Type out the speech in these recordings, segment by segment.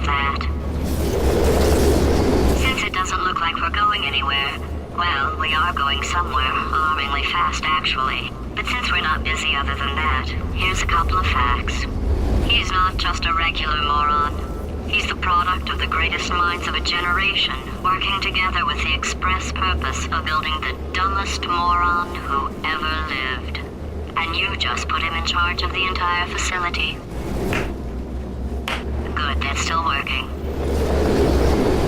of that. Since it doesn't look like we're going anywhere, well, we are going somewhere, alarmingly fast actually. But since we're not busy other than that, here's a couple of facts. He's not just a regular moron. He's the product of the greatest minds of a generation, working together with the express purpose of building the dumbest moron who ever lived. And you just put him in charge of the entire facility. Good, that's still working.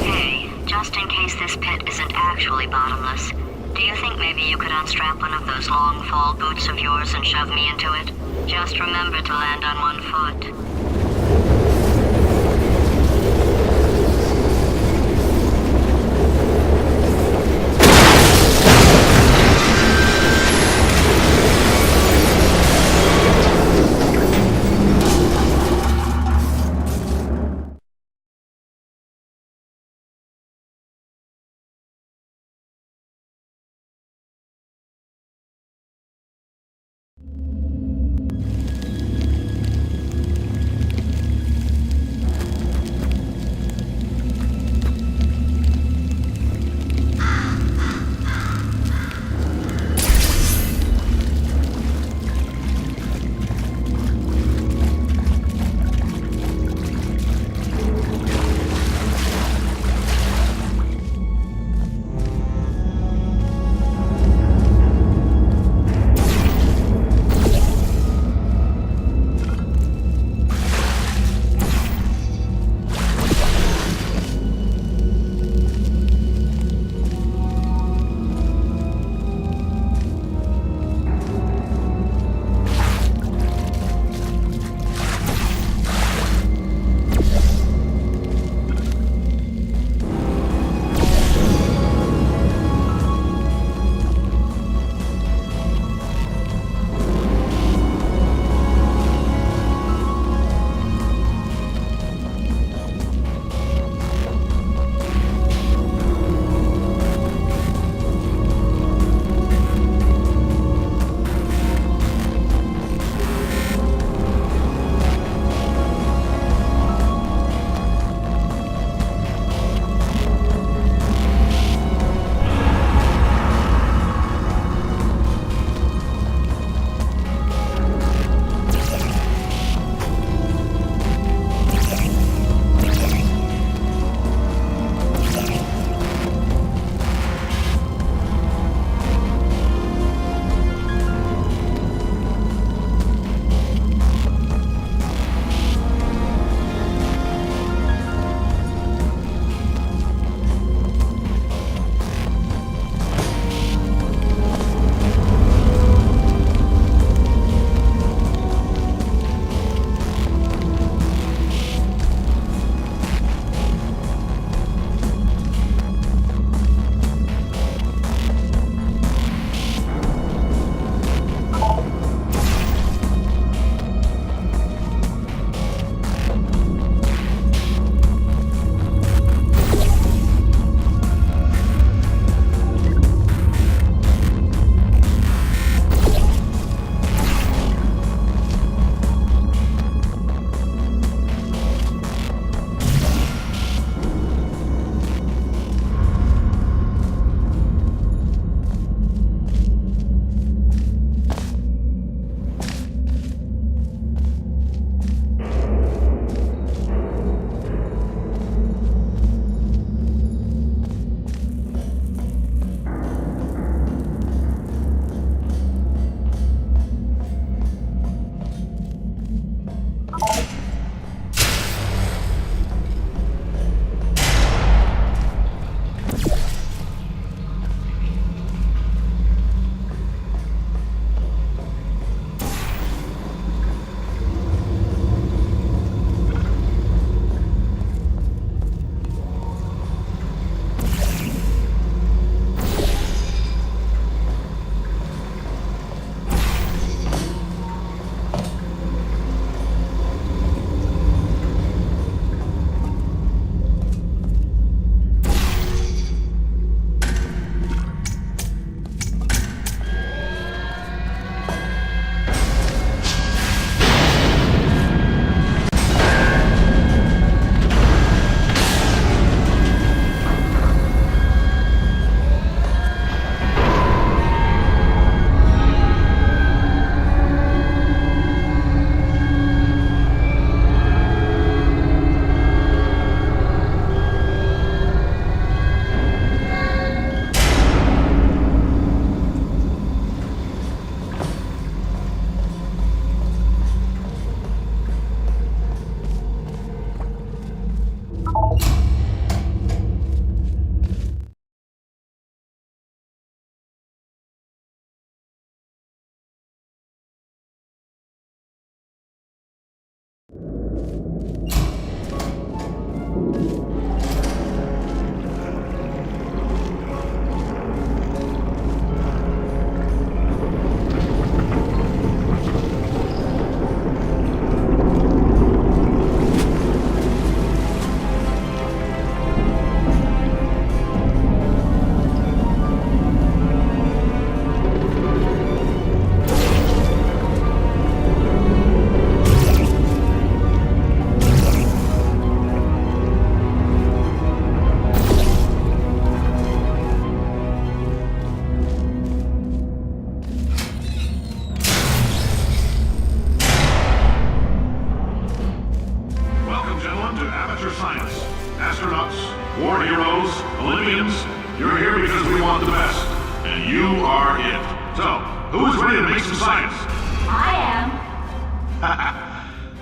Hey, just in case this pit isn't actually bottomless, do you think maybe you could unstrap one of those long fall boots of yours and shove me into it? Just remember to land on one foot.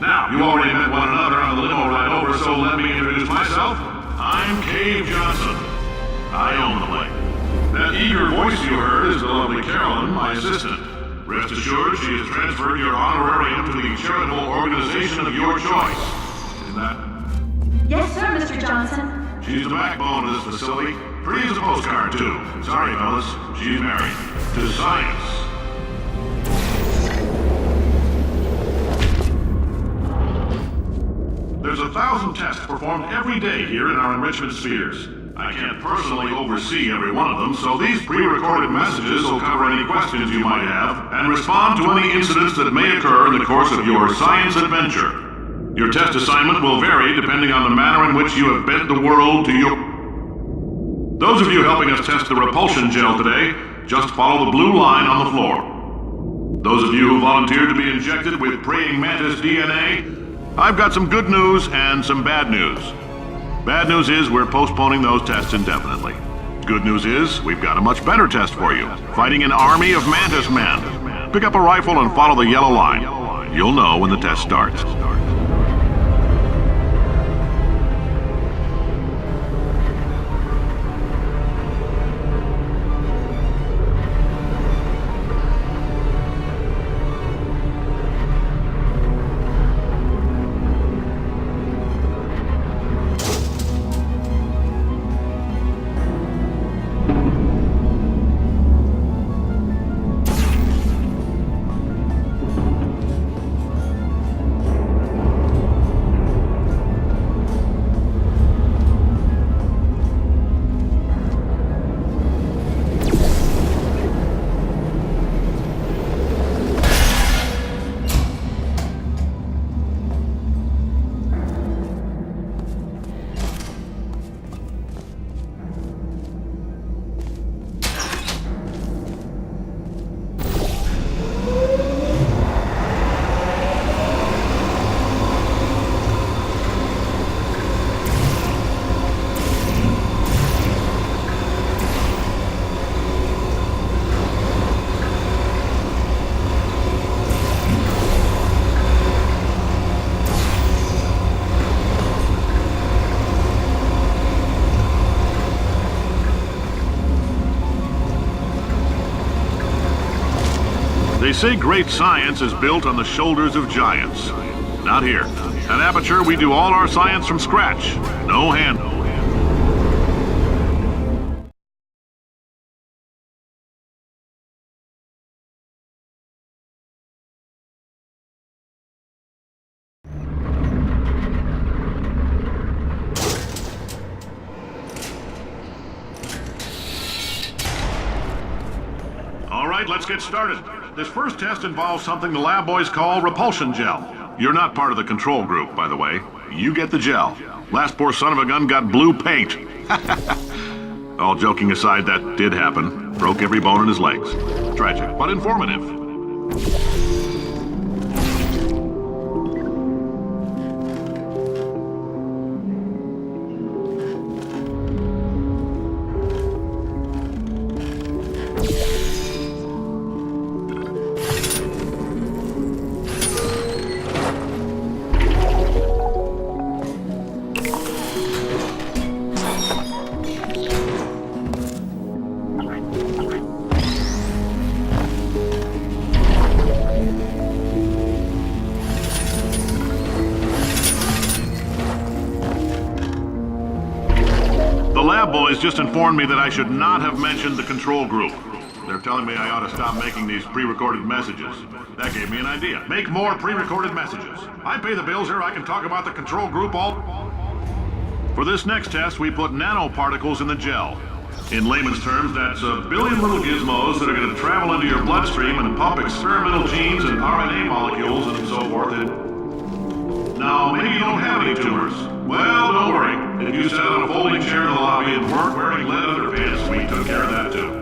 Now, you already met one another on the limo ride over, so let me introduce myself. I'm Cave Johnson. I own the lake. That eager voice you heard is the lovely Carolyn, my assistant. Rest assured, she has transferred your honorarium to the charitable organization of your choice. Isn't that? Yes, sir, Mr. Johnson. She's the backbone of this facility. Pretty as a postcard, too. Sorry, fellas. She's married. To science. There's 1,000 tests performed every day here in our enrichment spheres. I can't personally oversee every one of them, so these pre-recorded messages will cover any questions you might have and respond to any incidents that may occur in the course of your science adventure. Your test assignment will vary depending on the manner in which you have bent the world to your... Those of you helping us test the repulsion gel today, just follow the blue line on the floor. Those of you who volunteered to be injected with praying mantis DNA, I've got some good news and some bad news. Bad news is we're postponing those tests indefinitely. Good news is we've got a much better test for you. Fighting an army of mantis men. Pick up a rifle and follow the yellow line. You'll know when the test starts. They say great science is built on the shoulders of giants. Not here. At Aperture, we do all our science from scratch. No hand. All right, let's get started. This first test involves something the lab boys call repulsion gel. You're not part of the control group, by the way. You get the gel. Last poor son of a gun got blue paint. All joking aside, that did happen. Broke every bone in his legs. Tragic, but informative. lab boys just informed me that I should not have mentioned the control group. They're telling me I ought to stop making these pre-recorded messages. That gave me an idea. Make more pre-recorded messages. I pay the bills here, I can talk about the control group all... For this next test, we put nanoparticles in the gel. In layman's terms, that's a billion little gizmos that are going to travel into your bloodstream and pump experimental genes and RNA molecules and so forth in. Now, maybe you don't have any tumors. Well, don't worry. If you sat on a folding chair in the lobby and weren't wearing lead underpants, we took care of that too.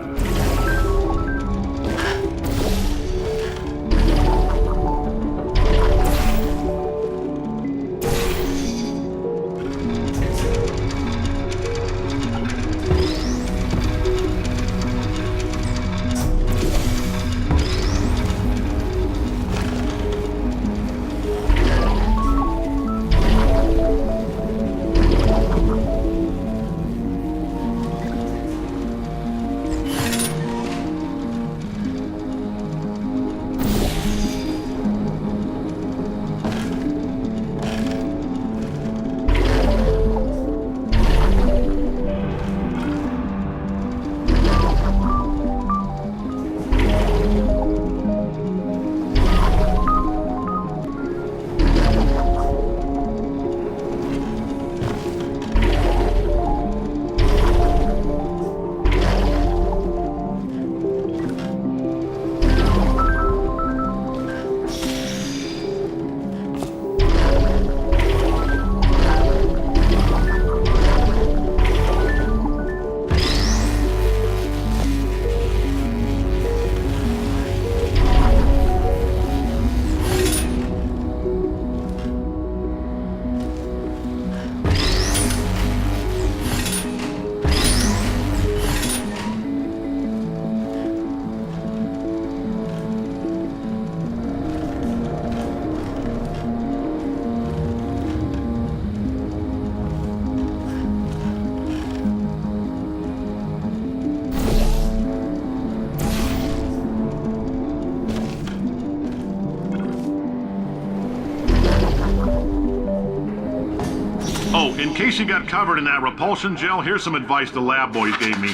Oh, in case you got covered in that repulsion gel, here's some advice the lab boys gave me.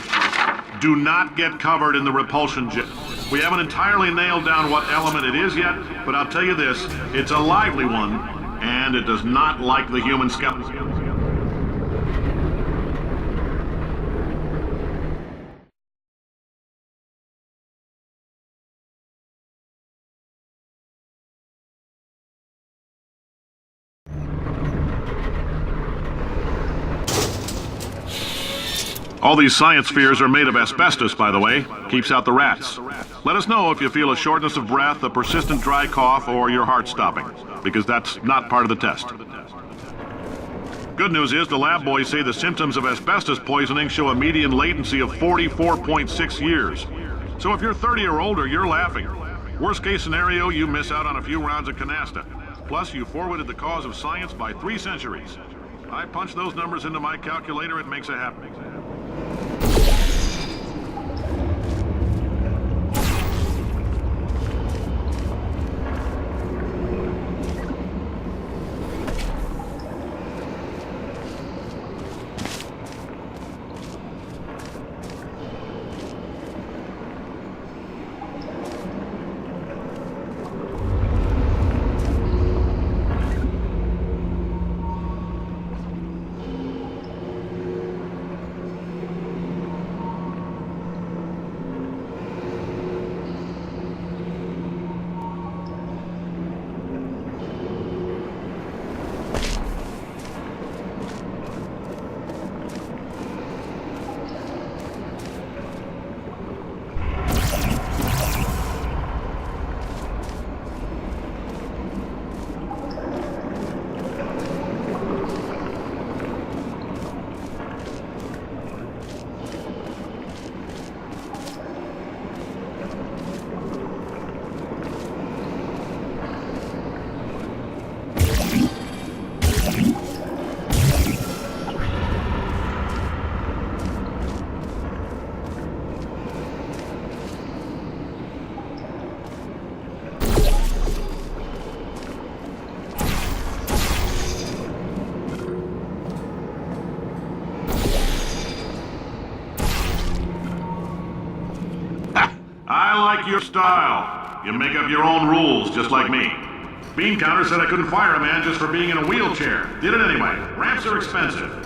Do not get covered in the repulsion gel. We haven't entirely nailed down what element it is yet, but I'll tell you this, it's a lively one, and it does not like the human skeleton. All these science spheres are made of asbestos, by the way. Keeps out the rats. Let us know if you feel a shortness of breath, a persistent dry cough, or your heart stopping, because that's not part of the test. Good news is the lab boys say the symptoms of asbestos poisoning show a median latency of 44.6 years. So if you're 30 or older, you're laughing. Worst case scenario, you miss out on a few rounds of canasta. Plus, you forwarded the cause of science by 3 centuries. I punch those numbers into my calculator, it makes it happen. like your style. You make up your own rules, just like me. Bean Counter said I couldn't fire a man just for being in a wheelchair. Did it anyway. Ramps are expensive.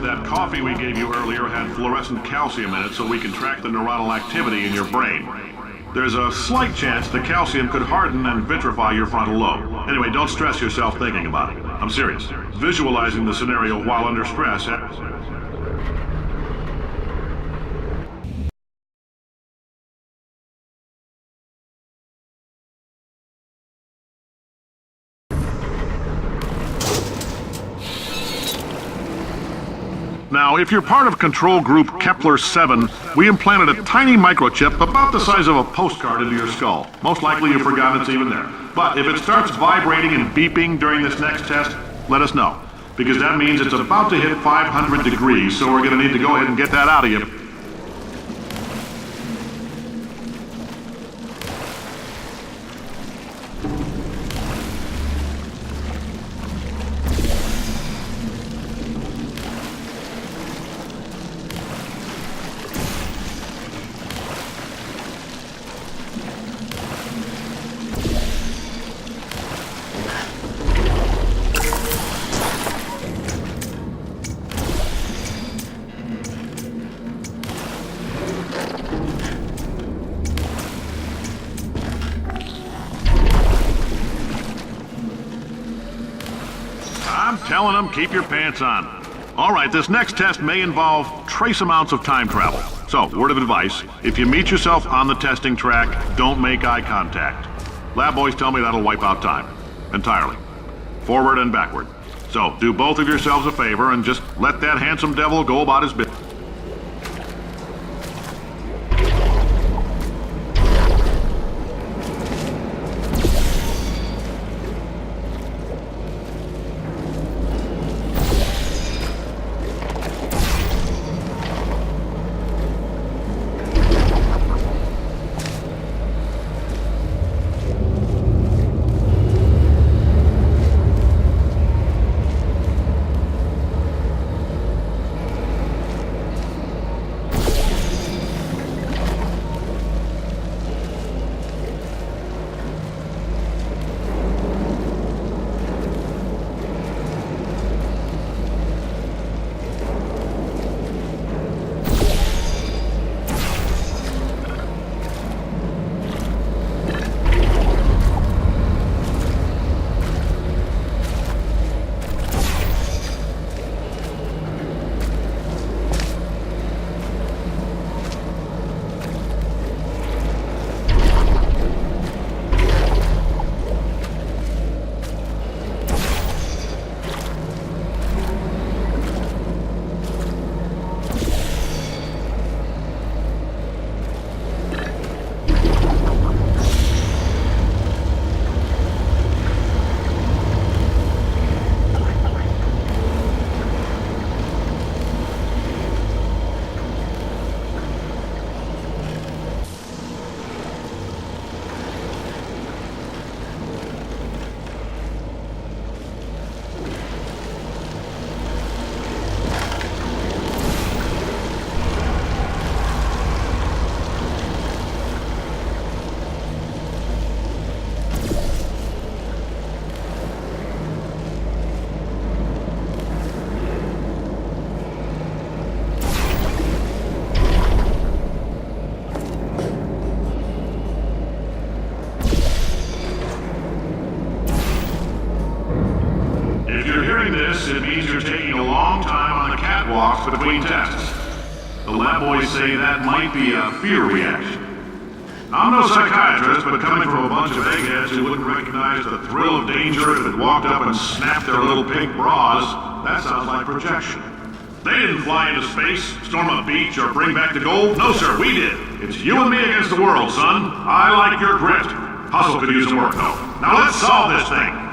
That coffee we gave you earlier had fluorescent calcium in it so we can track the neuronal activity in your brain. There's a slight chance the calcium could harden and vitrify your frontal lobe. Anyway, don't stress yourself thinking about it. I'm serious. Visualizing the scenario while under stress. Now, if you're part of control group Kepler 7, we implanted a tiny microchip about the size of a postcard into your skull. Most likely you've forgotten it's even there. But if it starts vibrating and beeping during this next test, let us know. Because that means it's about to hit 500 degrees, so we're going to need to go ahead and get that out of you. I'm telling them, keep your pants on. All right, this next test may involve trace amounts of time travel. So, word of advice, if you meet yourself on the testing track, don't make eye contact. Lab boys tell me that'll wipe out time. Entirely. Forward and backward. So, do both of yourselves a favor and just let that handsome devil go about his business. hearing this, it means you're taking a long time on the catwalks between tests. The lab boys say that might be a fear reaction. I'm no psychiatrist, but coming from a bunch of eggheads who wouldn't recognize the thrill of danger if it walked up and snapped their little pink bras, that sounds like projection. They didn't fly into space, storm a beach, or bring back the gold. No, sir, we did. It's you and me against the world, son. I like your grit. Hustle could use some work, though. Now let's solve this thing.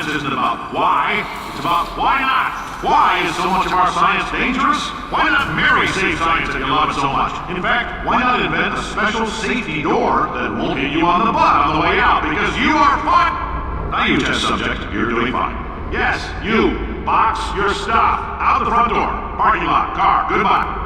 Isn't about why, it's about why not. Why is so much of our science dangerous? Why not marry safe science if you love it so much? In fact, why not invent a special safety door that won't hit you on the butt on the way out, because you are fine. Now you test subject, you're doing fine. Yes, you, box your stuff, out the front door, parking lot, car, goodbye.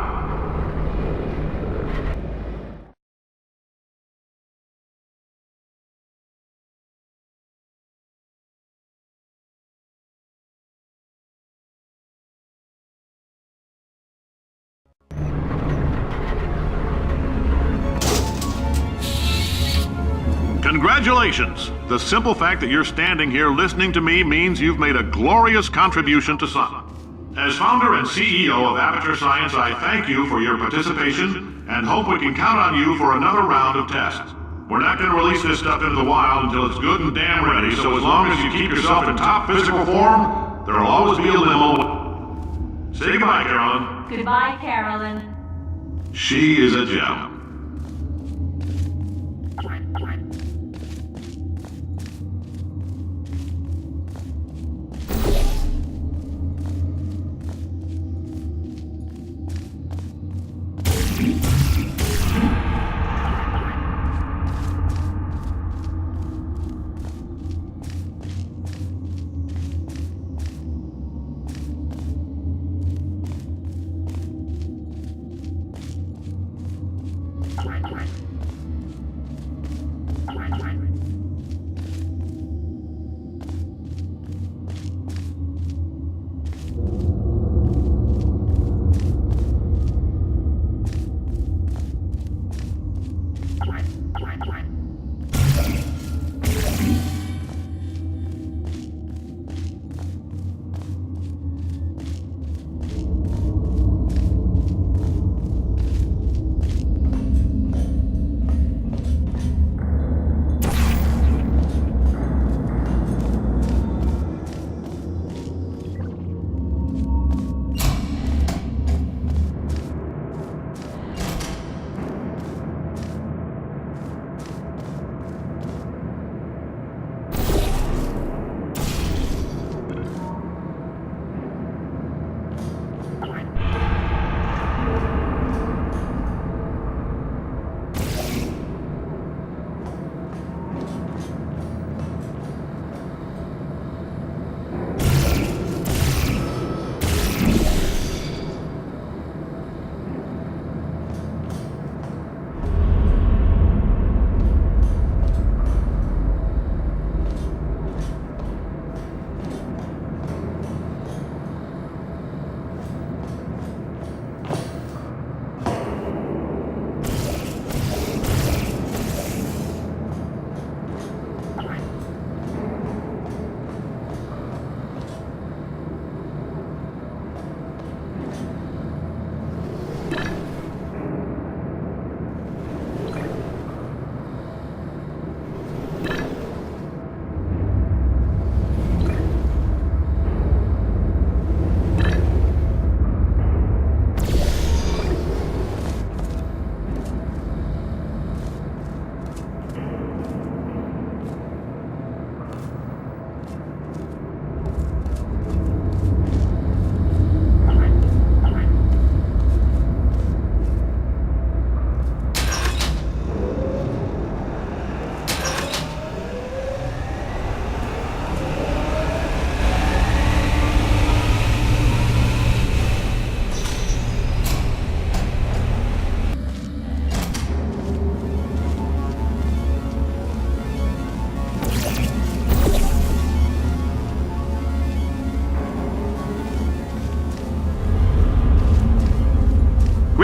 Congratulations! The simple fact that you're standing here listening to me means you've made a glorious contribution to science. As founder and CEO of Aperture Science, I thank you for your participation and hope we can count on you for another round of tests. We're not going to release this stuff into the wild until it's good and damn ready, so as long as you keep yourself in top physical form, there'll always be a limo. Say goodbye, Carolyn. Goodbye, Carolyn. She is a gem.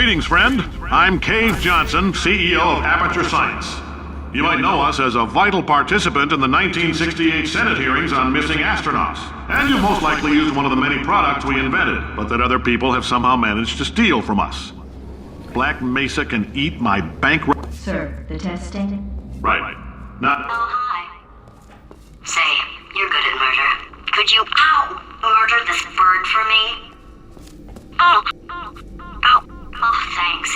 Greetings, friend. I'm Cave Johnson, CEO of Aperture Science. You might know us as a vital participant in the 1968 Senate hearings on missing astronauts. And you've most likely used one of the many products we invented, but that other people have somehow managed to steal from us. Black Mesa can eat my bankrupt... Sir, the testing? Right. Not... Oh, hi. Say, you're good at murder. Could you, murder this bird for me? Oh, thanks.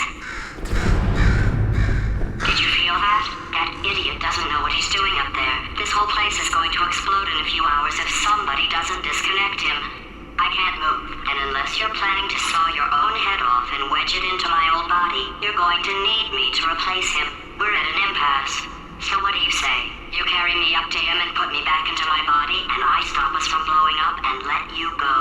Did you feel that? That idiot doesn't know what he's doing up there. This whole place is going to explode in a few hours if somebody doesn't disconnect him. I can't move, and unless you're planning to saw your own head off and wedge it into my old body, you're going to need me to replace him. We're at an impasse. So what do you say? You carry me up to him and put me back into my body, and I stop us from blowing up and let you go.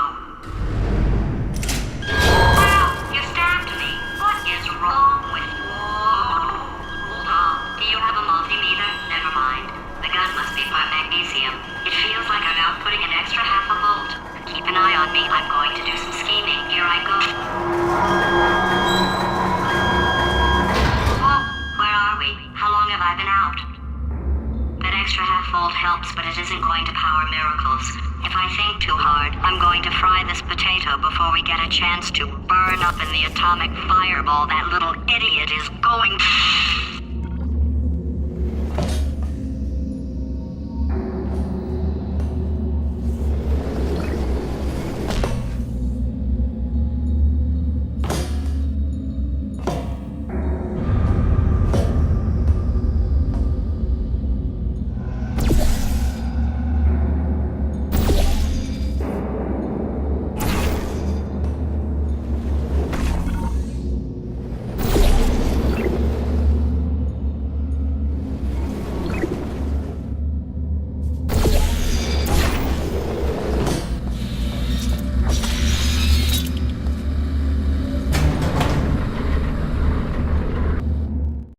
Wow, you stabbed me. What is wrong with you? Hold on. Do you have a multimeter? Never mind. The gun must be part magnesium. It feels like I'm outputting an extra half a volt. Keep an eye on me. I'm going to do some scheming. Here I go. Whoa, where are we? How long have I been out? That extra half volt helps, but it isn't going to power miracles. If I think too hard, I'm going to fry this potato before we get a chance to burn up in the atomic fireball that little idiot is going to...